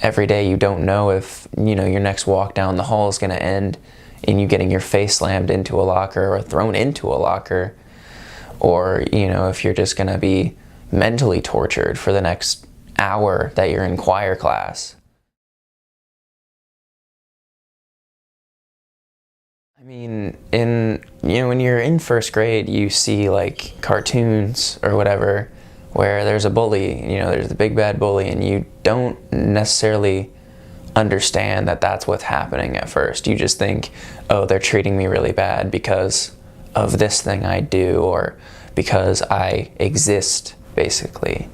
every day you don't know if, your next walk down the hall is going to end in you getting your face slammed into a locker or thrown into a locker, or, if you're just going to be mentally tortured for the next hour that you're in choir class. I mean, when you're in first grade, you see like cartoons or whatever where there's a bully, there's the big bad bully, and you don't necessarily understand that that's what's happening at first. You just think, oh, they're treating me really bad because of this thing I do, or because I exist, basically.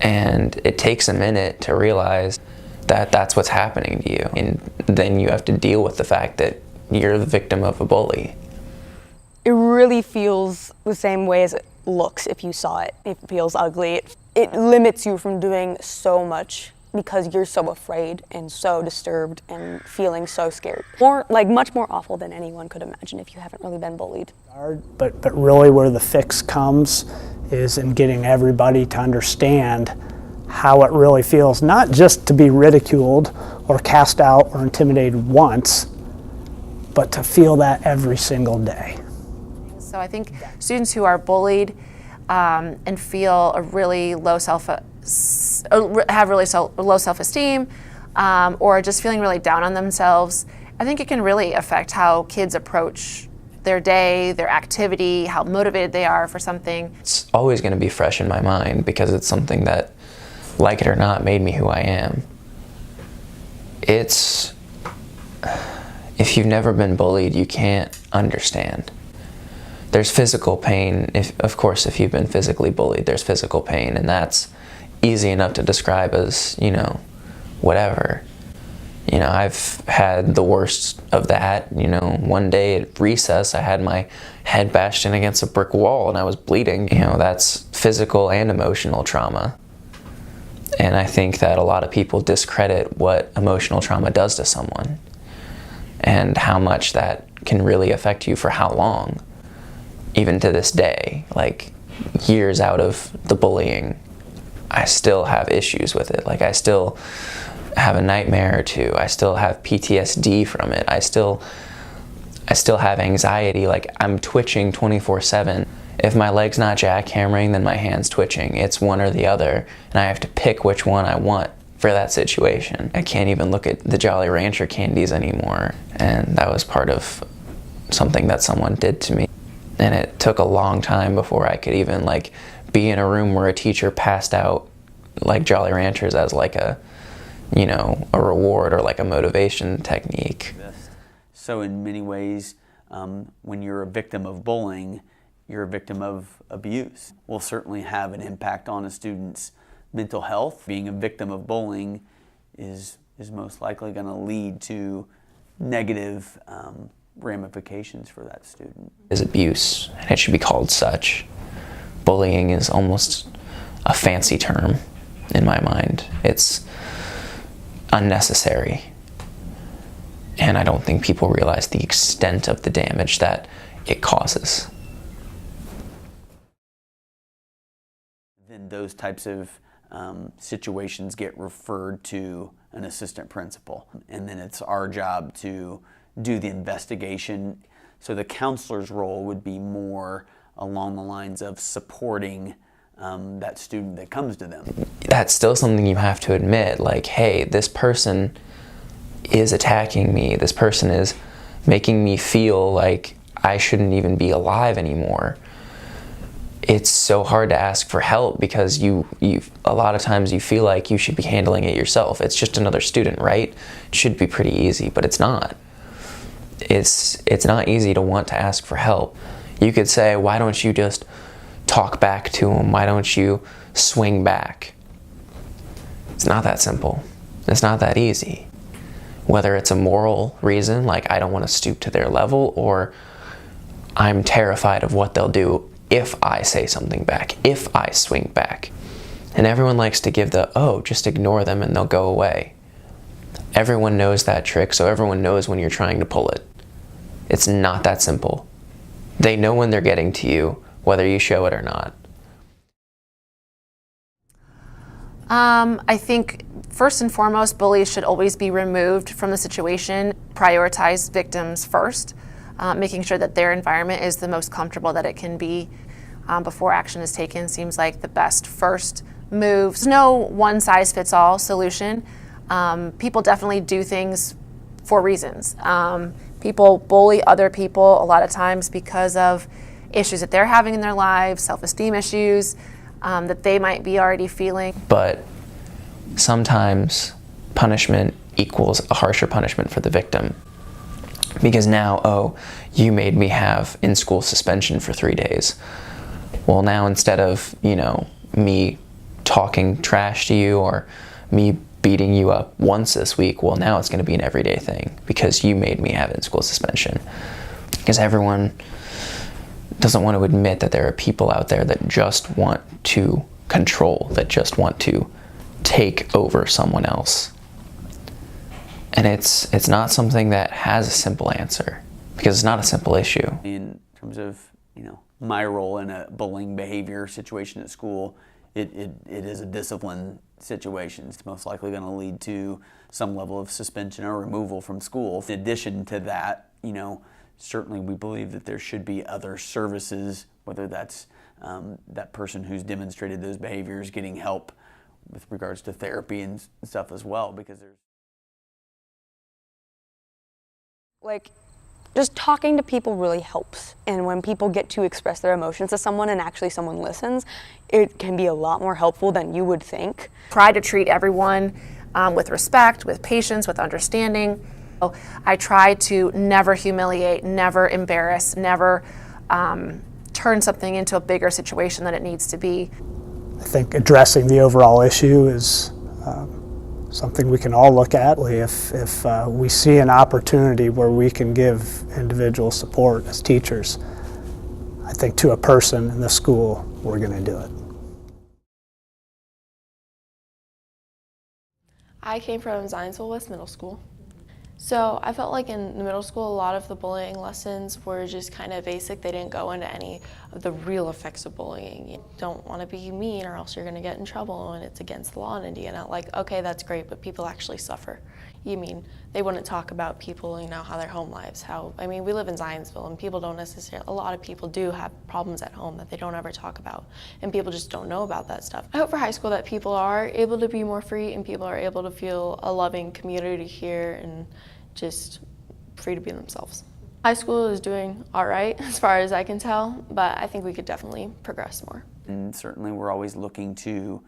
And it takes a minute to realize that that's what's happening to you. And then you have to deal with the fact that you're the victim of a bully. It really feels the same way as it looks if you saw it. It feels ugly. It limits you from doing so much because you're so afraid and so disturbed and feeling so scared. Much more awful than anyone could imagine if you haven't really been bullied. But really where the fix comes is in getting everybody to understand how it really feels, not just to be ridiculed or cast out or intimidated once, but to feel that every single day. So I think students who are bullied and feel a really low self-esteem, or just feeling really down on themselves, I think it can really affect how kids approach their day, their activity, how motivated they are for something. It's always going to be fresh in my mind because it's something that, like it or not, made me who I am. If you've never been bullied, you can't understand. There's physical pain. Of course, if you've been physically bullied, there's physical pain, and that's easy enough to describe as, whatever. I've had the worst of that. One day at recess, I had my head bashed in against a brick wall and I was bleeding. That's physical and emotional trauma. And I think that a lot of people discredit what emotional trauma does to someone and how much that can really affect you for how long. Even to this day, like years out of the bullying, I still have issues with it. Like I still have a nightmare or two. I still have PTSD from it. I still have anxiety. Like I'm twitching 24/7. If my leg's not jackhammering, then my hand's twitching. It's one or the other, and I have to pick which one I want for that situation. I can't even look at the Jolly Rancher candies anymore, and that was part of something that someone did to me. And it took a long time before I could even be in a room where a teacher passed out Jolly Ranchers as a reward or a motivation technique. So in many ways, when you're a victim of bullying, you're a victim of abuse. Will certainly have an impact on a student's mental health. Being a victim of bullying is most likely going to lead to negative ramifications for that student. Is abuse, and it should be called such. Bullying is almost a fancy term in my mind. It's unnecessary. And I don't think people realize the extent of the damage that it causes. Then those types of situations get referred to an assistant principal. And then it's our job to do the investigation. So the counselor's role would be more along the lines of supporting that student that comes to them. That's still something you have to admit, hey, this person is attacking me. This person is making me feel like I shouldn't even be alive anymore. It's so hard to ask for help because you a lot of times you feel like you should be handling it yourself. It's just another student, right? It should be pretty easy, but it's not. It's not easy to want to ask for help. You could say, why don't you just talk back to him? Why don't you swing back? It's not that simple. It's not that easy. Whether it's a moral reason, I don't want to stoop to their level, or I'm terrified of what they'll do if I say something back, if I swing back. And everyone likes to give just ignore them and they'll go away. Everyone knows that trick, so everyone knows when you're trying to pull it. It's not that simple. They know when they're getting to you, whether you show it or not. I think first and foremost, bullies should always be removed from the situation. Prioritize victims first, making sure that their environment is the most comfortable that it can be before action is taken seems like the best first move. There's no one-size-fits-all solution. People definitely do things for reasons. People bully other people a lot of times because of issues that they're having in their lives, self-esteem issues that they might be already feeling. But sometimes punishment equals a harsher punishment for the victim. Because now, oh, you made me have in-school suspension for 3 days. Well, now instead of, me talking trash to you or me beating you up once this week, well, now it's going to be an everyday thing because you made me have in-school suspension. Because everyone doesn't want to admit that there are people out there that just want to control, that just want to take over someone else. And it's not something that has a simple answer because it's not a simple issue. In terms of, my role in a bullying behavior situation at school, it is a discipline situation. It's most likely going to lead to some level of suspension or removal from school. In addition to that, certainly we believe that there should be other services, whether that's that person who's demonstrated those behaviors getting help with regards to therapy and stuff as well, because there's just talking to people really helps. And when people get to express their emotions to someone and actually someone listens, it can be a lot more helpful than you would think. Try to treat everyone with respect, with patience, with understanding. I try to never humiliate, never embarrass, never turn something into a bigger situation than it needs to be. I think addressing the overall issue is something we can all look at. If we see an opportunity where we can give individual support as teachers, I think to a person in the school, we're going to do it. I came from Zionsville West Middle School. So I felt like in the middle school, a lot of the bullying lessons were just kind of basic. They didn't go into any of the real effects of bullying. You don't want to be mean or else you're going to get in trouble and it's against the law in Indiana. Like, okay, that's great, but people actually suffer. They wouldn't talk about people, how their home lives, we live in Zionsville and people don't necessarily, a lot of people do have problems at home that they don't ever talk about and people just don't know about that stuff. I hope for high school that people are able to be more free and people are able to feel a loving community here and just free to be themselves. High school is doing all right as far as I can tell, but I think we could definitely progress more. And certainly we're always looking to,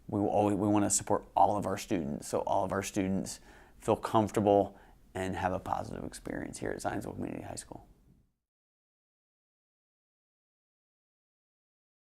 we want to support all of our students, so all of our students feel comfortable and have a positive experience here at Zionsville Community High School.